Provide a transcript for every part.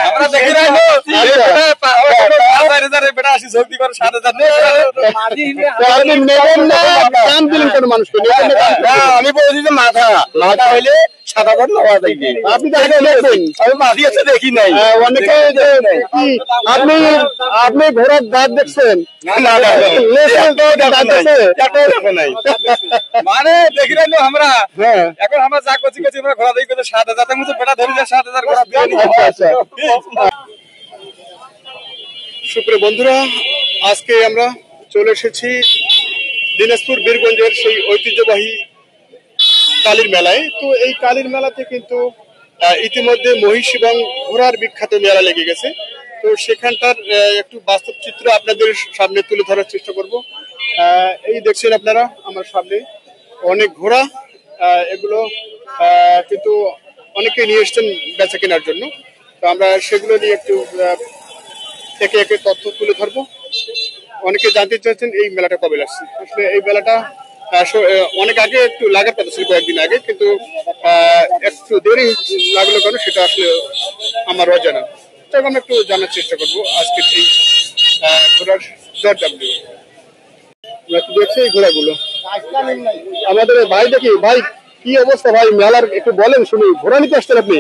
আমরা দেখি না বেটা আসি শক্তি করে 7,000 মানুষকে আমি বলছি যে মাথা মাথা হইলে 7,000 নেওয়া যায়। আপনি আমি মাঝি আছে দেখি নাই অনেকে। আপনি ঘোড়ার দাঁত দেখছেন? মানে দেখি না আমরা এখন আমরা যা করছি আমরা ঘোড়া দেখি 7,000 মতো বেটা ধরি 7,000 ঘোড়া দিয়ে। সুপ্রিয় বন্ধুরা, আজকে আমরা চলে এসেছি দিনাজপুর বীরগঞ্জের সেই ঐতিহ্যবাহী কালীর মেলায়। তো এই কালীর মেলাতে কিন্তু ইতিমধ্যে মহিষ এবং ঘোড়ার বিখ্যাত মেলা লেগে গেছে। তো সেখানটার একটু বাস্তব চিত্র আপনাদের সামনে তুলে ধরার চেষ্টা করব। এই দেখছেন আপনারা আমার সামনে অনেক ঘোড়া, এগুলো কিন্তু অনেকে নিয়ে এসছেন বেচা কেনার জন্য। তো আমরা সেগুলো নিয়ে একটু একে একে তথ্য তুলে ধরবো। অনেকে জানতে চাচ্ছেন এই মেলাটা কবে লাগছে। আসলে এই মেলাটা অনেক আগে একটু লাগার কথা ছিল, কয়েকদিন আগে, কিন্তু একটু দেরি লাগলো কেন সেটা আসলে আমার অজানা। তবে আমরা একটু জানার চেষ্টা করবো আজকের এই ঘোড়ার দরদাম নিয়ে। দেখছি এই ঘোড়াগুলো আমাদের ভাই, দেখি ভাই কি অবস্থা ভাই মেলার, একটু বলেন শুনি। ঘোড়া নিতে আসছেন আপনি?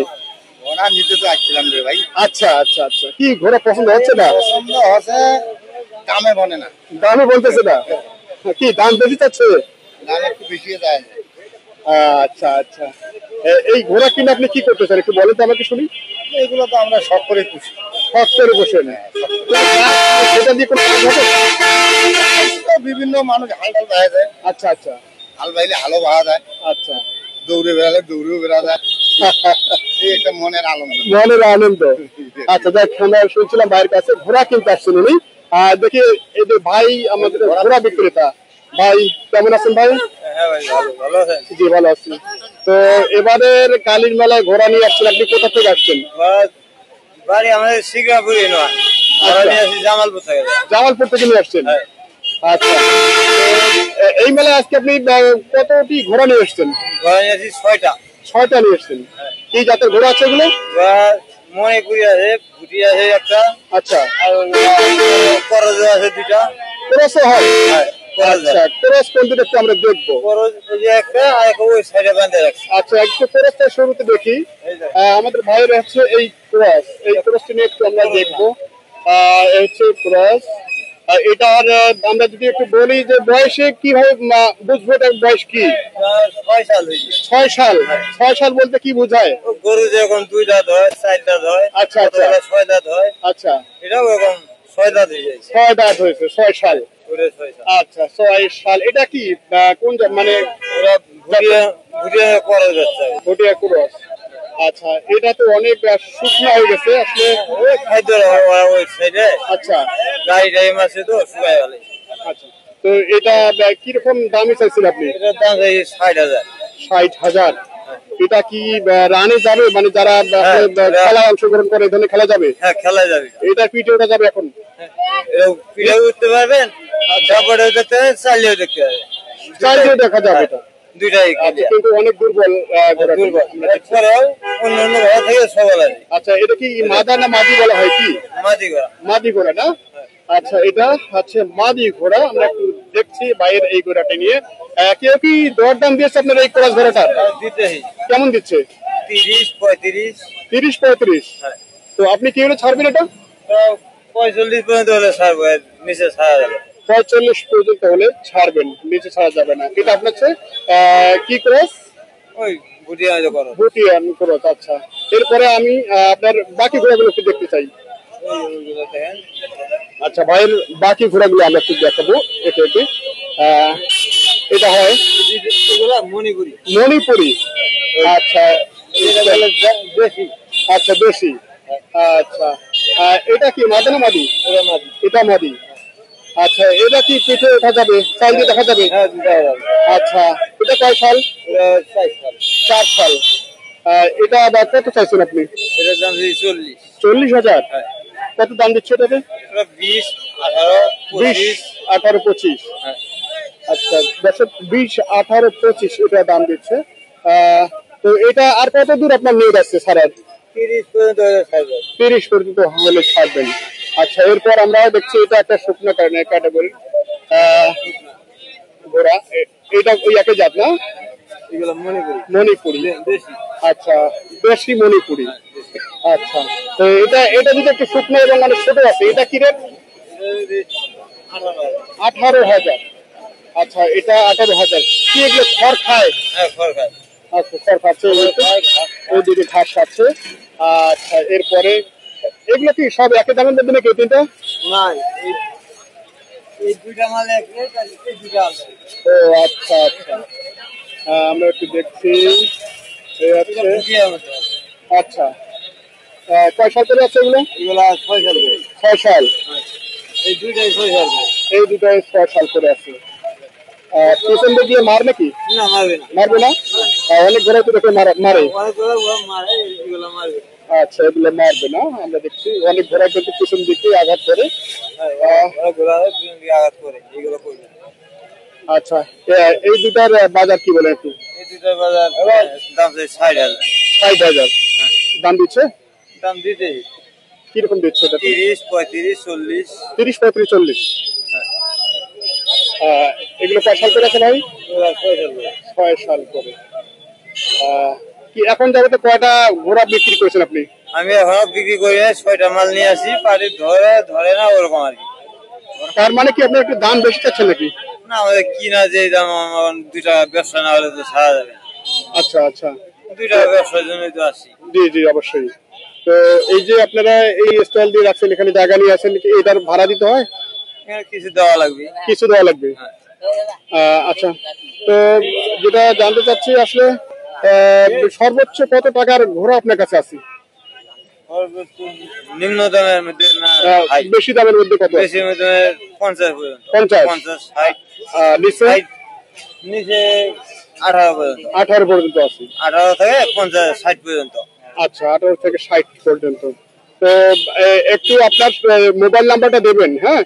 ঘোড়া নিতে তো আসছিলাম রে ভাই। আচ্ছা আচ্ছা আচ্ছা, কি ঘোড়া পছন্দ হচ্ছে না? পছন্দ হচ্ছে, দামে বলে না। দামে বলতেছে না? কি দাম বেশি চাচ্ছে? দাম একটু বেশি যায়। আচ্ছা আচ্ছা, এই ঘোড়া কিনে আপনি কি করতে চান একটু বলেন তো আমাকে শুনি। এগুলো তো আমরা শখ করে পুষি। শখ করে বসে না, সেটা দিয়ে কোনো বিভিন্ন মানুষ হাল বাহা যায়। আচ্ছা আচ্ছা, হাল বাইলে হালও বাহা যায়। আচ্ছা, দৌড়ে বেড়ালে দৌড়েও বেড়া যায়। এই একটা মনের আনন্দ, মনের আনন্দ। আচ্ছা দেখ, আমরা শুনছিলাম ভাইয়ের কাছে ঘোড়া কিনতে আসছেন উনি। দেখি এই যে ভাই আমাদের ঘোড়া বিক্রেতা, ভাই কেমন আছেন ভাই? হ্যাঁ ভাই, ভালো আছেন? জি ভালো আছি। তো এবারের কালীর মেলায় ঘোড়া নিয়ে আসছেন, আপনি কোথা থেকে আসছেন? বাড়ি আমাদের শিগ্রাপুরে নয়, জামালপুর থেকে। জামালপুর থেকে নিয়ে আসছেন? আচ্ছা, এই মেলায় আজকে আপনি কতটি ঘোড়া নিয়ে আসছেন? ঘোড়া নিয়ে আসছি 6টা। 6টা নিয়ে আসছেন। কি জাতের ঘোড়া আছে এগুলো? মণিপুরি আছে, ভুটি আছে একটা। আচ্ছা, আর করজ আছে 2টা। করজও হয়? আচ্ছা, করজ কোন দুটো একটু আমরা দেখবো। করজ এই যে একটা, আর একটা ওই সাইডে বাঁধা রাখছি। আচ্ছা, একটু করজটা শুরুতে দেখি। আমাদের ভাইয়ের হচ্ছে এই ক্রস, এই ক্রসটা নিয়ে একটু আমরা দেখবো। এই হচ্ছে ক্রস। এটার আমরা যদি একটু বলি যে বয়সে কিভাবে বুঝবো এটার বয়স কি? 6 সাল হয়েছে। 6 সাল? 6 সাল বলতে কি বোঝায়? গরু যখন 2 দাঁত হয়, 4 দাঁত হয়। আচ্ছা আচ্ছা, 6 দাঁত হয়। আচ্ছা, এটাও এখন 6 দাঁত হয়ে যায়। 6 দাঁত হয়েছে, 6 সাল। আচ্ছা, 6 সাল। এটা কি কোন মানে ভুটিয়া করজ যাচ্ছে? ভুটিয়া করজ। আচ্ছা, এটা তো অনেক শুকনো হয়ে গেছে আসলে। ওই খাদ্য ওই সাইডে। আচ্ছা, গাড়ি টাইম আছে তো শুকায় গেলে। আচ্ছা, তো এটা কিরকম দামই চাইছেন আপনি? এটার দাম 60,000। 60,000? এটা কি রানে যাবে, মানে যারা খেলায় অংশগ্রহণ করে এই ধরনের খেলা যাবে? হ্যাঁ, খেলা যাবে। এটা পিঠে ওঠা যাবে এখন? পিঠে উঠতে পারবেন, তারপরে দেখতে পারবেন, চালিয়েও দেখতে পারবেন। চালিয়েও দেখা যাবে এটা? দুইটাই। কিন্তু অনেক দুর্বল। অন্য ঘোড়া থেকে সবল আছে। আচ্ছা, এটা কি মাদা না মাদি বলা হয়? কি মাদি ঘোড়া? মাদি ঘোড়া না? আচ্ছা, এটা হচ্ছে মাদি ঘোড়া। আমরা একটু দেখছি বাইরের এই ঘোড়াটা নিয়ে। কেউ কি দরদাম দিয়েছে আপনার এই ক্রস ঘোড়াটা? কেমন দিচ্ছে? 30-35। 30-35? তো আপনি কি হলে ছাড়বেন এটা? 45 পর্যন্ত হলে ছাড়বো, নিচে ছাড়া যাবে। 45 পর্যন্ত হলে ছাড়বেন, নিচে ছাড়া যাবে না। এটা আপনার কি ক্রস? ওই ভুটিয়ান ক্রস। ভুটিয়ান ক্রস। আচ্ছা, এরপরে আমি আপনার বাকি ঘোড়াগুলো একটু দেখতে চাই। আচ্ছা, ভাইয়ের বাকি ঘোড়াগুলো আমরা একটু দেখাবো একে একে। এটা হয় মণিপুরি। মণিপুরি? আচ্ছা, দেশি। আচ্ছা, দেশি। আচ্ছা, এটা কি মাদি না মাদি? এটা মাদি। আচ্ছা, এটা কি পিঠে ওঠা যাবে, চাল দিয়ে দেখা যাবে? আচ্ছা, এটা কয় সাল? 4 সাল। এটা আবার কত চাইছেন আপনি? এটার দাম 40। 40,000? কত দাম দিচ্ছে এটাতে? 20, 18, 25। আচ্ছা, 20, 18, 25 এটা দাম দিচ্ছে। তো এটা আর কত দূর আপনার নিয়ে যাচ্ছে সারার? 30 পর্যন্ত হলে ছাড়বেন। আচ্ছা, এরপর আমরা দেখছি এটা একটা শুকনো ক্যাটাগরি ঘোড়া, এটা ওই একই জাত না? মণিপুরি। আচ্ছা, দেশি মণিপুরি। আচ্ছা, তো এটা যদি একটু শুকনো এবং অনেক ছোট আছে, এটা কি রেট? 18,000। আচ্ছা, এটা 18,000। কি এগুলো খড় খায়? আচ্ছা, খড় খাচ্ছে, ওই দিকে ঘাস খাচ্ছে। আচ্ছা, এরপরে এগুলো কি সব একই দামের মধ্যে নাকি তিনটা? ও আচ্ছা আচ্ছা, আমরা একটু দেখছি। আচ্ছা, কয় সাল করে আছে এগুলো? 6 সাল। এই দুটাই 6 সাল করে আছে। পিছন দিয়ে মার নাকি? মারবে না? অনেক ঘোড়া তো দেখে মারে। আচ্ছা, এগুলো মারবে না। আমরা দেখছি অনেক ঘোড়া কিন্তু পিছন দিকে আঘাত করে। আচ্ছা, এই দুটার বাজার কি বলে একটু? দাম 60,000 দাম দিচ্ছে। কিরকম দিচ্ছে? 30, 35, 40। 30, 35, 40। এগুলো কয় সাল করে আছে ভাই? 6 সাল করে। কি এখন যাবে কয়টা ঘোড়া বিক্রি করেছেন আপনি? আমি এখনো বিক্রি করি না, 6টা মাল নিয়ে আসি, পাটি ধরে না ওরকম আর কি। তার মানে কি আপনার একটু দাম বেশি চাচ্ছেন নাকি? না, আমাদের কিনা যে দাম, 2 টাকা ব্যবসা না হলে তো ছাড়া যাবে। আচ্ছা আচ্ছা, 2 টাকা ব্যবসার জন্যই তো আসি। জি জি, অবশ্যই। তো এই যে আপনারা এই স্টল দিয়ে রাখছেন, এখানে জায়গা নিয়ে আছেন, এটার ভাড়া দিতে হয়? কিছু দেওয়া লাগবে। কিছু দেওয়া লাগবে। আচ্ছা, তো যেটা জানতে চাচ্ছি আসলে সর্বোচ্চ কত টাকার ঘোড়া আপনার কাছে আছে? নিম্ন দামের মধ্যে না বেশি দামের মধ্যে কত? বেশি মধ্যে 50 পর্যন্ত। 50, 60, নিচে 18 পর্যন্ত। 18 পর্যন্ত আছে। 18 থেকে 50, 60 পর্যন্ত। আচ্ছা, 18 থেকে 60 পর্যন্ত। তো একটু আপনার মোবাইল নাম্বারটা দেবেন। হ্যাঁ,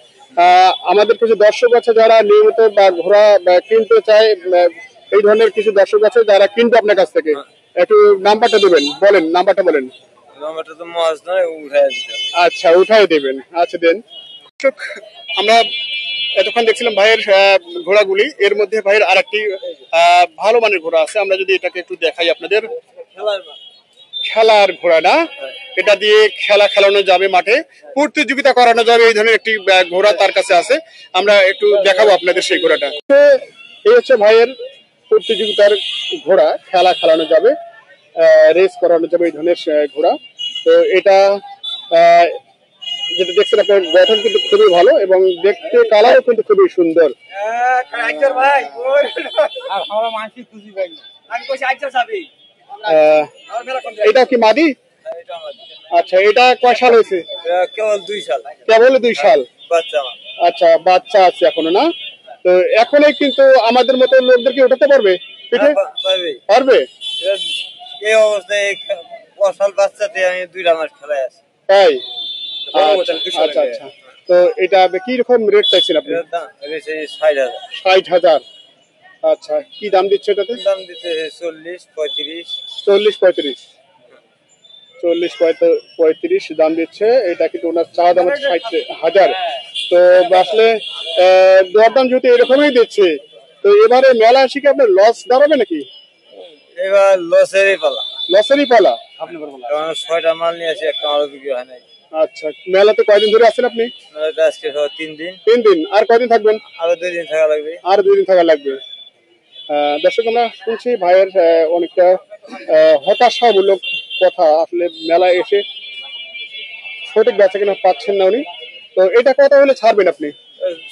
আমাদের কিছু দর্শক আছে যারা নিয়মিত বা ঘোড়া কিনতে চায়, এই ধরনের কিছু দর্শক আছে যারা কিনবে আপনার কাছ থেকে, একটু নাম্বারটা দেবেন। বলেন, নাম্বারটা বলেন। নাম্বারটা তো মহাজ নয়, উঠায় দিতে। আচ্ছা, উঠায় দেবেন। আচ্ছা, দেন। আমরা এতক্ষণ দেখছিলাম ভাইয়ের ঘোড়াগুলি, এর মধ্যে ভাইয়ের আরেকটি ভালো মানের ঘোড়া আছে। আমরা যদি এটাকে একটু দেখাই আপনাদের। খেলার ঘোড়া না, এটা দিয়ে খেলা খেলানো যাবে, মাঠে প্রতিযোগিতা করানো যাবে, এই ধরনের একটি ঘোড়া তার কাছে আছে। আমরা একটু দেখাবো আপনাদের সেই ঘোড়াটা। এই হচ্ছে ভাইয়ের প্রতিযোগিতার ঘোড়া, খেলা খেলানো যাবে, রেস করানো যাবে, এই ধরনের ঘোড়া। তো এটা যেটা দেখছেন আপনার গঠন কিন্তু খুবই ভালো এবং দেখতে কালারও কিন্তু খুবই সুন্দর। এটা কি মাদি? আচ্ছা, এটা কয় সাল হয়েছে? কেবল 2 সাল। কেবল 2 সাল। আচ্ছা, বাচ্চা আছে এখনো না? তো এখনই কিন্তু আমাদের মতো লোকদেরকে উঠাতে পারবে পিঠে? পারবে। এই অবস্থায় 5 সাল বাচ্চাতে আমি 2 মাস খেলায় আছি। তাই? আচ্ছা আচ্ছা, তো এটা কি রকম রেট চাইছেন আপনি? 60,000। 60,000। আচ্ছা, কি দাম দিচ্ছে এটাতে? দাম দিতে 40, 35। 40, 35। 40, 35 দাম দিচ্ছে। এটা কিন্তু ওনার চা দাম 60,000। তো আসলে দরদাম যেহেতু এরকমই দিচ্ছে, তো এবারে মেলা আসি কি আপনার লস দাঁড়াবে নাকি? এবার লসেরই পালা। লসেরই পালা। 6টা মাল নিয়ে আসি, একটা মালও বিক্রি হয় নাই। আচ্ছা, মেলাতে কয়দিন ধরে আছেন আপনি? আজকে 3 দিন। 3 দিন। আর কয়দিন থাকবেন? আরো 2 দিন থাকা লাগবে। আর 2 দিন থাকা লাগবে। দর্শক, আমরা শুনছি ভাইয়ের অনেকটা হতাশামূলক কথা। আসলে মেলায় এসে সঠিক বেচা কিনা পাচ্ছেন না উনি। তো এটা কত হলে ছাড়বেন আপনি?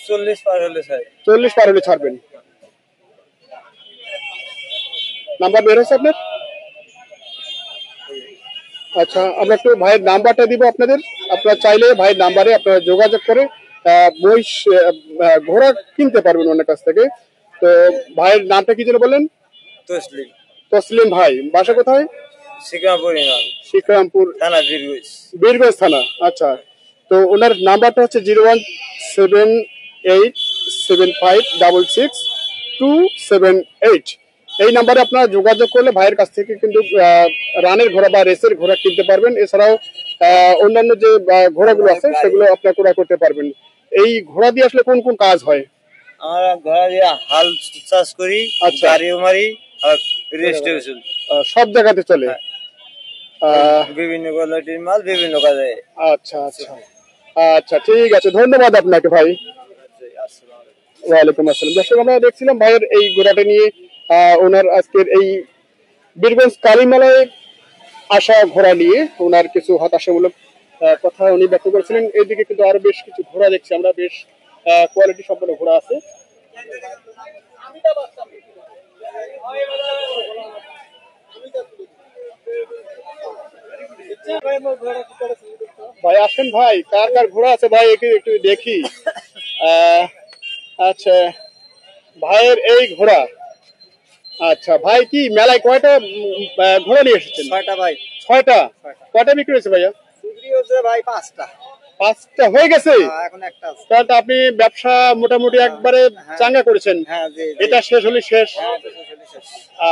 40 পার হলে ছাড়। 40 পার হলে ছাড়বেন। নাম্বার বের হয়েছে আপনার? আচ্ছা, আমরা একটু ভাইয়ের নাম্বারটা দিব আপনাদের। আপনারা চাইলে ভাইয়ের নাম্বারে আপনারা যোগাযোগ করে মহিষ ঘোড়া কিনতে পারবেন ওনার কাছ থেকে। তো ভাইয়ের নামটা কি যেন বললেন? তসলিম। তসলিম ভাই, বাসা কোথায়? শিকারামপুর থানা, বীরগঞ্জ থানা। আচ্ছা, তো ওনার নাম্বারটা হচ্ছে 01787566278। এই নাম্বারে আপনারা যোগাযোগ করলে ভাইয়ের কাছ থেকে কিন্তু রানের ঘোড়া বা রেসের ঘোড়া কিনতে পারবেন। এছাড়াও অন্যান্য যে ঘোড়াগুলো আছে সেগুলো আপনারা ক্রয় করতে পারবেন। এই ঘোড়া দিয়ে আসলে কোন কোন কাজ হয়? আমরা ঘোড়া দিয়ে হাল চাষ করি, আচ্ছা। গাড়িও মারি, আর রেস্টেও চলি। সব জায়গাতে চলে। বিভিন্ন কোয়ালিটির মাল বিভিন্ন কাজে। আচ্ছা আচ্ছা আচ্ছা, ঠিক আছে, ধন্যবাদ আপনাকে ভাই। ওয়ালাইকুম আসসালাম। দর্শক, আমরা দেখছিলাম ভাইয়ের এই ঘোড়াটা নিয়ে ওনার আজকের এই বীরগঞ্জ কালীমেলায় আসা ঘোড়া নিয়ে ওনার কিছু হতাশামূলক কথা উনি ব্যক্ত করেছিলেন। এদিকে কিন্তু আরো বেশ কিছু ঘোড়া দেখছি আমরা, বেশ কোয়ালিটি সম্পন্ন ঘোড়া আছে। ভাই আসেন ভাই, কার কার ঘোড়া আছে ভাই একটু দেখি। আচ্ছা, ভাইয়ের এই ঘোড়া। আচ্ছা ভাই, কি মেলায় কয়টা ঘোড়া নিয়ে এসেছেন? 6টা ভাই। 6টা। কয়টা বিক্রি হয়েছে ভাইয়া? বিক্রি হচ্ছে ভাই 5টা। 5টা হয়ে গেছে? এখন একটা আছে। তাহলে তো আপনি ব্যবসা মোটামুটি একবারে চাঙ্গা করেছেন। হ্যাঁ জি। এটা শেষ হলে শেষ।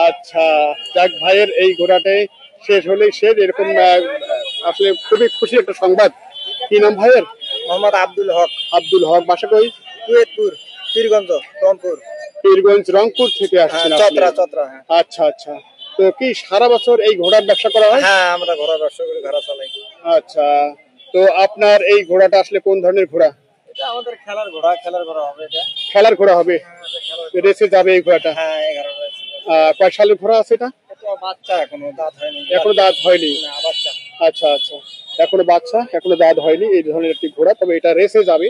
আচ্ছা, যাক, ভাইয়ের এই ঘোড়াটাই শেষ হলেই শেষ, এরকম আসলে খুবই খুশি একটা সংবাদ। কি নাম ভাইয়ের? মোহাম্মদ আব্দুল হক। আব্দুল হক। বাসা কই? কুয়েতপুর, পীরগঞ্জ, রংপুর। পীরগঞ্জ, রংপুর থেকে আসছেন আপনি? চতরা। আচ্ছা আচ্ছা। তো কি সারা বছর এই ঘোড়ার ব্যবসা করা হয়? হ্যাঁ, আমরা ঘোড়া ব্যবসা করি, ঘোড়া চালাই। আচ্ছা, তো আপনার এই ঘোড়াটা আসলে কোন ধরনের ঘোড়া? এটা আমাদের খেলার ঘোড়া হবে এটা। খেলার ঘোড়া হবে? রেসে যাবে এই ঘোড়াটা? হ্যাঁ, 11 রয়েছে। কয় সালের ঘোড়া আছে এটা? এটা বাচ্চা, এখনো দাঁত হয়নি। এখনো দাঁত হয়নি? না, বাচ্চা। আচ্ছা আচ্ছা, এখনো বাচ্চা, এখনো দাঁত হয়নি, এই ধরনের একটি ঘোড়া। তবে এটা রেসে যাবে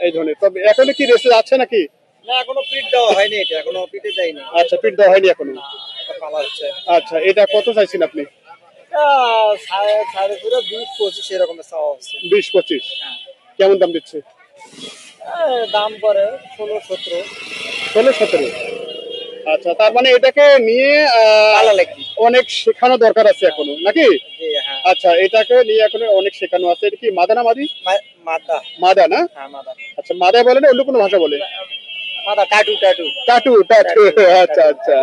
এই ধরনের। তবে এখনো কি রেসে যাচ্ছে নাকি? না, এখনো পিট দেওয়া হয়নি, এটা এখনো পিটে যায়নি। আচ্ছা, পিট দেওয়া হয়নি এখনো? এটা পালা হচ্ছে। আচ্ছা, এটা কত চাইছেন আপনি? 20-25 এরকমের চাওয়া হচ্ছে। 20-25? কেমন দাম দিচ্ছে? দাম করে 16-17। 16-17? আচ্ছা, তার মানে এটাকে নিয়ে অনেক শেখানো দরকার আছে এখনো নাকি? আচ্ছা, এটাকে নিয়ে এখন অনেক শেখানো আছে। এটা কি মাদা না মাদি? মাদা না? আচ্ছা, মাদা বলে না অন্য কোনো ভাষা বলে? টাটু। আচ্ছা আচ্ছা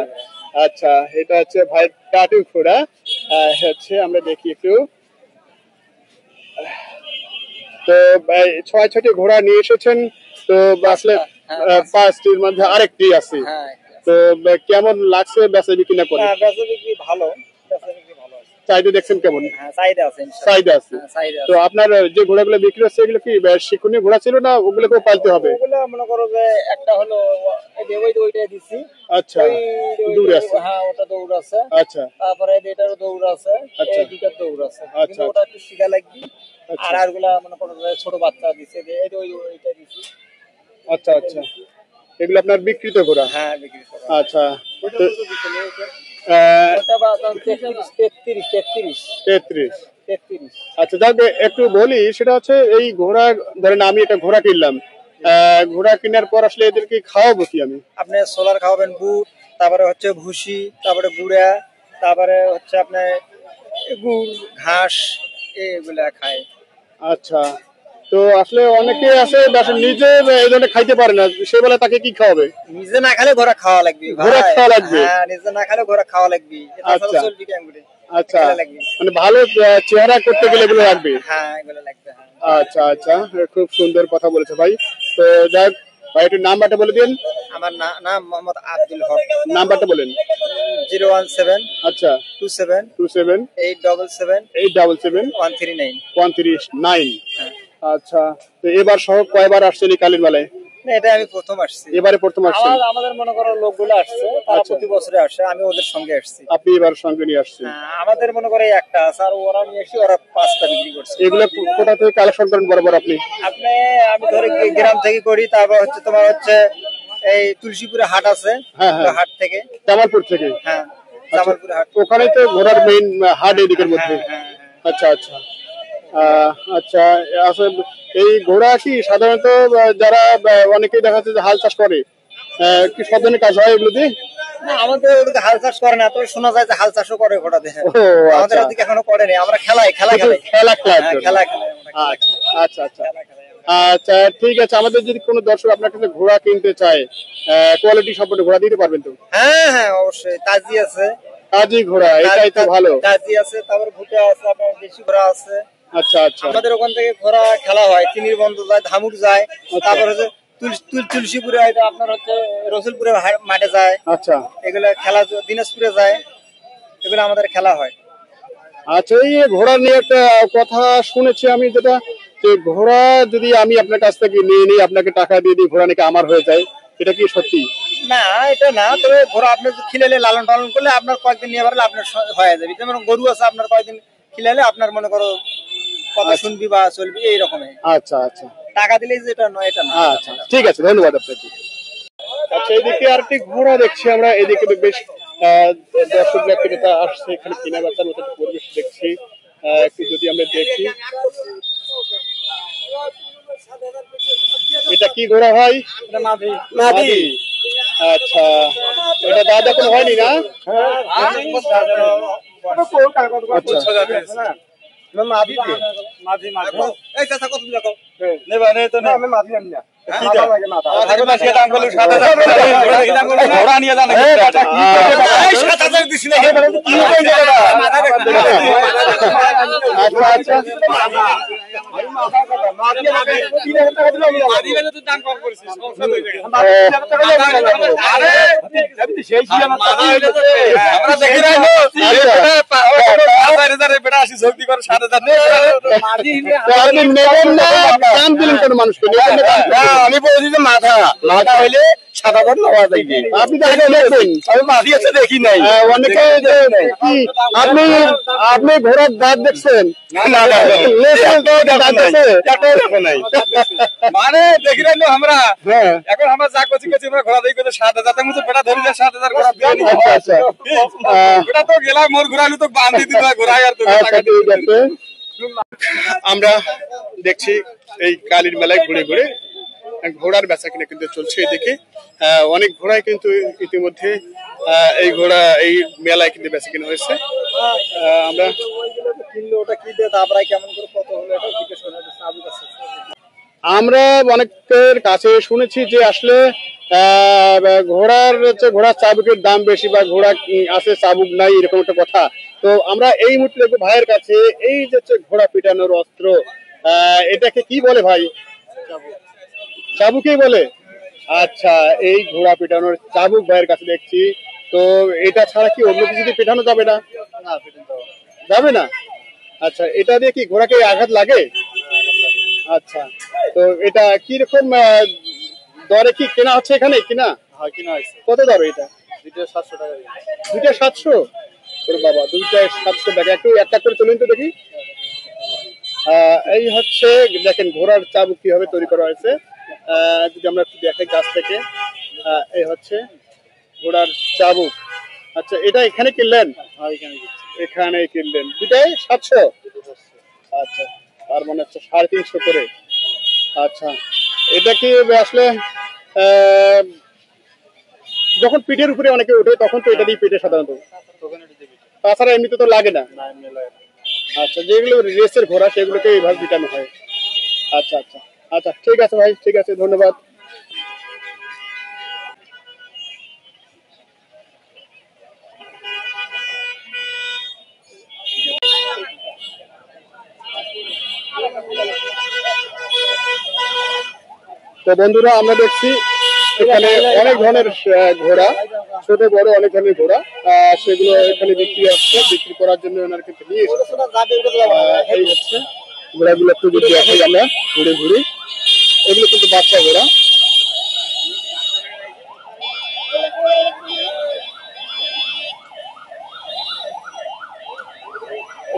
আচ্ছা, এটা হচ্ছে ভাই টাটু ঘোড়া। হচ্ছে আমরা দেখি একটু। তো 6টি ঘোড়া নিয়ে এসেছেন। তো আসলে 5টির মধ্যে আরেকটি আছে। তো কেমন লাগছে বেচা বিক্রি না করে? বেচা বিক্রি ভালো। চাহিদা দেখছেন কেমন? চাহিদা আছে। তো আপনার যে ঘোড়াগুলো বিক্রি হচ্ছে এগুলো কি শিক্ষণীয় ঘোড়া ছিল না ওগুলোকেও পালতে হবে? ওগুলো মনে করো যে একটা হলো ওইটা দিছি। আচ্ছা, দৌড় আছে? হ্যাঁ, ওটা দৌড় আছে। আচ্ছা, তারপরে এটারও দৌড় আছে। এই দুটার দৌড় আছে, কিন্তু ওটা একটু শিখা লাগবে। আর আরগুলা মনে করো যে ছোট বাচ্চা দিছে, ওইটা দিছি। আচ্ছা আচ্ছা, এগুলো আপনার বিক্রিত ঘোড়া? হ্যাঁ, বিক্রিত। আচ্ছা, 33। আচ্ছা, যাক, একটু বলি, সেটা হচ্ছে এই ঘোড়া, ধরেন আমি একটা ঘোড়া কিনলাম, ঘোড়া কেনার পর আসলে এদেরকে খাওয়াবো কি আমি? আপনি সোলার খাওয়াবেন, বুট, তারপরে হচ্ছে ভুসি, তারপরে গুড়া, তারপরে হচ্ছে আপনার গুড়, ঘাস, এগুলা খায়। আচ্ছা, তো আসলে অনেকে আছে নিজে এই ধরনের খাইতে পারে না, সে বেলা তাকে কি খাওয়াবে? নিজে না খেলে ঘোড়া খাওয়া লাগবে। ঘোড়া খাওয়া লাগবে? হ্যাঁ, নিজে না খেলে ঘোড়া খাওয়া লাগবে। আচ্ছা আচ্ছা, মানে ভালো চেহারা করতে গেলে এগুলো লাগবে? হ্যাঁ, এগুলো লাগবে। আচ্ছা আচ্ছা, খুব সুন্দর কথা বলেছে ভাই। তো যাক ভাই, একটু নাম্বারটা বলে দিন। আমার নাম মোহাম্মদ আব্দুল হক। নাম্বারটা বলেন। 017। আচ্ছা, 27 877 139। আচ্ছা, তো এবার সহ কয়বার আসছেন এই কালীর মেলায়? এটা আমি প্রথম আসছি। এবারে প্রথম আসছেন? আমাদের মনে করো লোকগুলো আসছে, তারা প্রতি বছরে আসে, আমি ওদের সঙ্গে আসছি। আপনি এবার সঙ্গে নিয়ে আসছেন? আমাদের মনে করো একটা আছে, আর ওরা নিয়ে এসে ওরা 5টা বিক্রি করছে। এগুলো কোথা থেকে কালেকশন করেন বরাবর আপনি? আমি ধরে গ্রাম থেকে করি, তারপর হচ্ছে তোমার হচ্ছে এই তুলসীপুরে হাট আছে, হাট থেকে। জামালপুর থেকে? হ্যাঁ, জামালপুরে হাট। ওখানেই তো ঘোড়ার মেইন হাট এদিকের মধ্যে? আচ্ছা আচ্ছা আচ্ছা, আসলে এই ঘোড়া কি সাধারণত যারা অনেকেই দেখা যাচ্ছে যে হাল চাষ করে, কি সব ধরনের কাজ হয় এগুলো দিয়ে? না, আমাদের ওদিকে হাল চাষ করে না, তবে শোনা যায় যে হাল চাষও করে ঘোড়া দিয়ে। আমাদের ওদিকে এখনো করেনি, আমরা খেলা। আচ্ছা আচ্ছা আচ্ছা ঠিক আছে, আমাদের যদি কোনো দর্শক আপনার কাছে ঘোড়া কিনতে চায়, কোয়ালিটি সম্পন্ন ঘোড়া দিতে পারবেন তো? হ্যাঁ হ্যাঁ অবশ্যই, তাজি আছে, কাজী ঘোড়া, এটাই তো ভালো। তাজি আছে, তারপর ভুট্টা আছে, আপনার দেশি ঘোড়া আছে। আচ্ছা আচ্ছা, আমাদের ওখান থেকে ঘোড়া খেলা হয়, চিনির বন্ধ যায়, ধামুর যায়, তারপর হচ্ছে তুলসীপুরে, আপনার হচ্ছে রসুলপুরে মাঠে যায়। আচ্ছা এগুলা খেলা দিনাজপুরে যায়, এগুলো আমাদের খেলা হয়। আচ্ছা, এই ঘোড়া নিয়ে একটা কথা শুনেছি আমি, যেটা যে ঘোড়া যদি আমি আপনার কাছ থেকে নিয়ে নিই, আপনাকে টাকা দিয়ে দিই, ঘোড়া নাকি আমার হয়ে যায়, এটা কি সত্যি? না এটা না, তবে ঘোড়া আপনি খিলালে লালন পালন করলে আপনার কয়েকদিন নিয়ে পারলে আপনার হয়ে যাবে। যেমন গরু আছে, আপনার কয়েকদিন খিলালে আপনার মনে করো কথা শুনবি বা চলবি এই রকমের। আচ্ছা আচ্ছা, টাকা দিলে যেটা নয় এটা না। আচ্ছা ঠিক আছে, ধন্যবাদ আপনাকে। আচ্ছা, এদিকে আরেকটি ঘোড়া দেখছি আমরা, এদিকে বেশ দর্শকরা ক্রেতা আসছে, এখানে কেনা বেচার মতো একটা পরিবেশ দেখছি। একটু যদি আমরা দেখি, এটা কি ঘোড়া ভাই? মাদি। আচ্ছা, এটা দাঁত এখন হয়নি না? আচ্ছা আমি বলছি যে মাথা মাথা হইলে সাদা দাঁত নেওয়া যায়। আপনি দেখবেন, আমি মাঝি আছে দেখি নাই। অনেকে আপনি আপনি ঘোড়ার দাঁত দেখছেন? মানে দেখি নাই আমরা, এখন আমরা যা করছি আমরা ঘোড়া দেখি ৭,০০০ মতো বেটা ধরে যায়, ৭,০০০ ঘোড়া দিয়ে নি। ওটা তো গেলাম মোর ঘোড়ালু তো বান্ধি দিত ঘোড়ায়, আর তো আমরা দেখছি এই কালীর মেলায় ঘুরে ঘুরে ঘোড়ার বেচা কিনা কিন্তু চলছে। এদিকে অনেক ঘোড়ায় কিন্তু ইতিমধ্যে এই ঘোড়া এই মেলায় কিন্তু বেচা কিনা হয়েছে। আমরা আমরা অনেকের কাছে শুনেছি যে আসলে ঘোড়ার চাবুকের দাম বেশি, বা ঘোড়া আছে চাবুক নাই, এরকম একটা কথা। তো আমরা এই মুহূর্তে দেখবো ভাইয়ের কাছে এই যে ঘোড়া পিটানোর অস্ত্র, এটাকে কি বলে ভাই? চাবুকই বলে। আচ্ছা, এই ঘোড়া পিটানোর চাবুক ভাইয়ের কাছে দেখছি। তো এটা ছাড়া কি অন্য কিছু দিয়ে পিটানো যাবে না? যাবে না। আচ্ছা, এটা দিয়ে কি ঘোড়াকে আঘাত লাগে? আচ্ছা, তো এটা কি রকম দরে কি কেনা হচ্ছে এখানে? কিনা কত দর এটা? 700 টাকা। 2টা 700? ওরে বাবা, 2টা 700 টাকা। একটু একটা করে চলুন তো দেখি। এই হচ্ছে দেখেন ঘোড়ার চাবুক কিভাবে তৈরি করা হয়েছে, যদি আমরা একটু দেখাই কাছ থেকে। এই হচ্ছে ঘোড়ার চাবুক। আচ্ছা, এটা এখানে কিনলেন? এখানে কিনলেন। 2টায় 700? আচ্ছা, তার মানে হচ্ছে 350 করে। আচ্ছা, এটা কি আসলে যখন পিঠের উপরে অনেকে ওঠে তখন তো এটা দিয়ে পিঠে সাধারণত, তাছাড়া এমনিতে তো লাগে না। আচ্ছা, যেগুলো রেসের ঘোড়া সেগুলোকে এইভাবে পিটানো হয়। আচ্ছা আচ্ছা আচ্ছা, ঠিক আছে ভাই, ঠিক আছে, ধন্যবাদ। তো বন্ধুরা, আমরা দেখছি এখানে অনেক ধরনের ঘোড়া, ছোট বড় অনেক ধরনের ঘোড়া, সেগুলো এখানে বিক্রি হচ্ছে, বিক্রি করার জন্য ওনারা কিন্তু নিয়ে এসেছে। এই হচ্ছে ঘোড়াগুলো, একটু যদি দেখাই আমরা ঘুরে ঘুরে, এগুলো কিন্তু বাচ্চা ঘোড়া।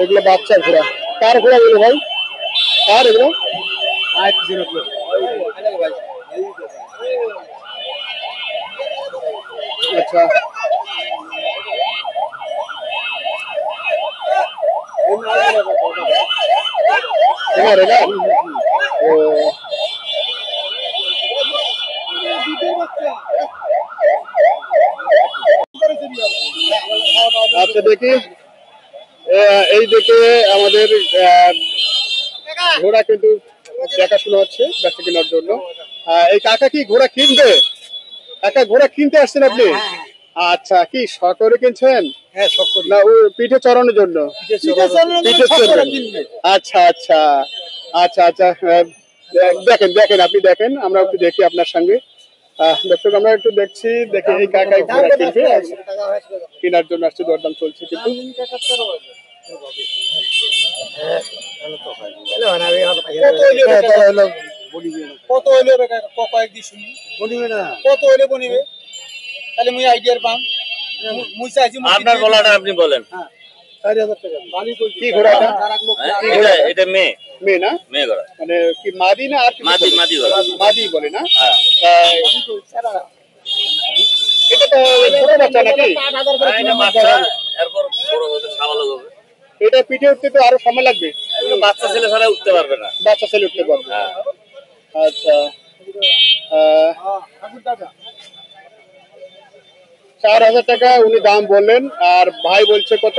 এগুলো বাচ্চা ঘোড়া। কার ঘোড়া এগুলো ভাই? কার এগুলো? আচ্ছা, আচ্ছা দেখি, এই দিকে আমাদের ঘোড়া কিন্তু দেখাশোনা হচ্ছে বেচা কেনার জন্য। এই কাকা কি ঘোড়া কিনবে? কাকা ঘোড়া কিনতে আসছেন আপনি? আচ্ছা, কি শখ করে কিনছেন? হ্যাঁ, সব করি। না ও পিঠে চড়ানোর জন্য? পিঠে চড়বেন। আচ্ছা আচ্ছা আচ্ছা আচ্ছা। দেখেন দেখেন, আপনি দেখেন, আমরা একটু দেখি আপনার সঙ্গে। দর্শক আমরা একটু দেখছি, দেখি এই কাকাই ঘোড়া কিনবে, কেনার জন্য আসছে, দরদাম চলছে কিন্তু। কত হইলে কয়েকদিন শুনি বনিবে না, কত হইলে বনিবে? তাহলে মুই আইডিয়ার পাম। মুই চাইছি আপনার বলাটা আপনি বলেন। 4000 টাকা। কি ঘোড়া এটা? এটা মেয়ে মেয়ে না? মেয়ে ঘোড়া, মানে কি মাদি না আর কিছু মাদি বলে? মাদি ঘোড়া। মাদি বলে না? হ্যাঁ। এটা তো ছোট বাচ্চা নাকি? এটা বাচ্চা, এরপর বড় হতে সাবালক হবে। এটা পিঠে উঠতে তো আরো সময় লাগবে। এগুলো বাচ্চা ছেলে ছাড়া উঠতে পারবে না। বাচ্চা ছেলে উঠতে পারবে। হ্যাঁ। আচ্ছা, 4000 টাকা উনি দাম বললেন, আর ভাই বলছে কত?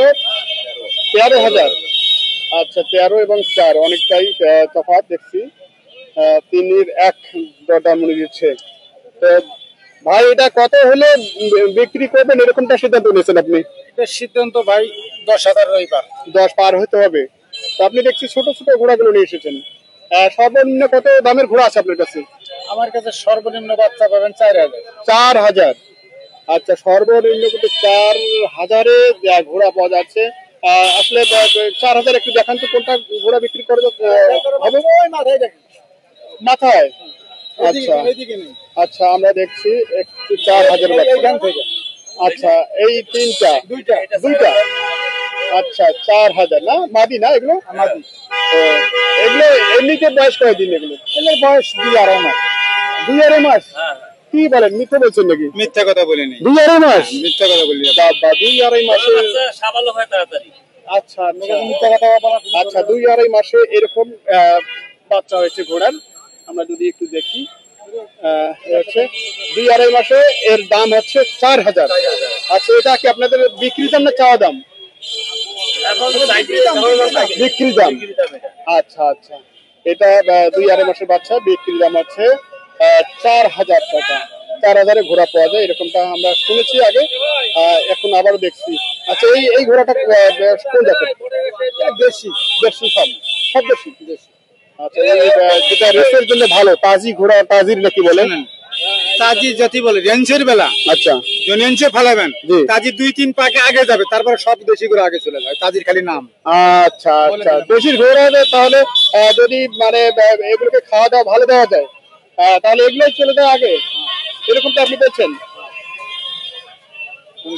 13,000। আচ্ছা, 13 এবং 4 অনেকটাই তফাৎ দেখছি। 3-এর 1 দরদাম উনি দিচ্ছে। তো ভাই এটা কত হলে বিক্রি করবেন এরকমটা সিদ্ধান্ত নিয়েছেন আপনি? সিদ্ধান্ত ভাই 10,000 রইবার। 10 পার হতে হবে। তো আপনি দেখছি ছোট ছোট ঘোড়াগুলো নিয়ে এসেছেন। সর্বনিম্ন কত দামের ঘোড়া আছে আপনার কাছে? আমার কাছে সর্বনিম্ন বাচ্চা পাবেন 4000। 4000। আচ্ছা, সর্বনিম্ন কিন্তু 4000-এ ঘোড়া পাওয়া যাচ্ছে। আসলে 4000 একটু দেখান তো কোনটা ঘোড়া বিক্রি করে হবে? মাথায়। আচ্ছা আচ্ছা, আমরা দেখছি একটু 4000 এইখান থেকে। আচ্ছা, এই তিনটা দুইটা। আচ্ছা, 4000 না? মাদি না এগুলো? মাদি। এগুলো এমনিতে বয়স কয়দিন এগুলো? এর বয়স 2-2.5 মাস। 2-2.5 মাস? হ্যাঁ। কি বলেন, মিথ্যে বলছেন নাকি? মিথ্যা কথা বলিনি। 2-2.5 মাস? মিথ্যা কথা বলিনি। বাবা, 2-2.5 মাসে? বাচ্চা সাবালক হয় তাড়াতাড়ি। আচ্ছা আচ্ছা, 2-2.5 মাসে এরকম বাচ্চা হয়েছে ঘোড়ার। আমরা যদি একটু দেখি, হচ্ছে 2-2.5 মাসে এর দাম হচ্ছে 4000। আচ্ছা, এটা কি আপনাদের বিক্রি দাম না চাওয়া দাম? এখন বিক্রি দাম। আচ্ছা আচ্ছা, এটা 2-2.5 মাসের বাচ্চা, বিক্রি দাম হচ্ছে 4000 টাকা। 4000-এ ঘোড়া পাওয়া যায় এরকমটা আমরা শুনেছি আগে, এখন আবারও দেখছি। আচ্ছা, এই ঘোড়াটা কোন জাতের? দেশি সব দেশি। আচ্ছা, যেটা রেসের জন্য ভালো, তাজি ঘোড়া, তাজির নাকি বলে? তাজি জাতি বলে রেঞ্জের বেলা। আচ্ছা, রেঞ্জে ফেলাবেন, জি। তাজি 2-3 পাকে আগে যাবে, তারপর সব দেশি করে আগে চলে যায়। তাজির খালি নাম। আচ্ছা আচ্ছা, দেশির ঘোড়া হবে তাহলে। যদি মানে এগুলোকে খাওয়া দাওয়া ভালো দেওয়া যায়, তাহলে এগুলোই চলে যায় আগে, এরকমটা আপনি বলছেন?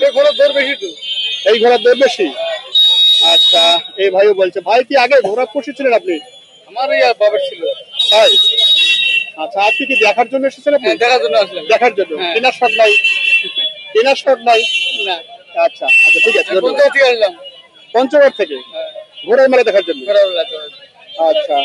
এই ঘোড়ার দর বেশি তো? এই ঘোড়ার দর বেশি। আচ্ছা, এই ভাইও বলছে। ভাই কি আগে ঘোড়া পুষেছিলেন আপনি? আমার বাবার ছিল। তাই? আচ্ছা, আপনি কি দেখার জন্য এসেছেন? আপনি দেখার জন্য আসলেন? দেখার জন্য। হ্যাঁ। কেনার শখ নাই? কেনার শখ নাই? না। আচ্ছা আচ্ছা, ঠিক আছে। কোথা থেকে আসলাম? পঞ্চগড় থেকে ঘোড়ার মেলা দেখার জন্য? আচ্ছা,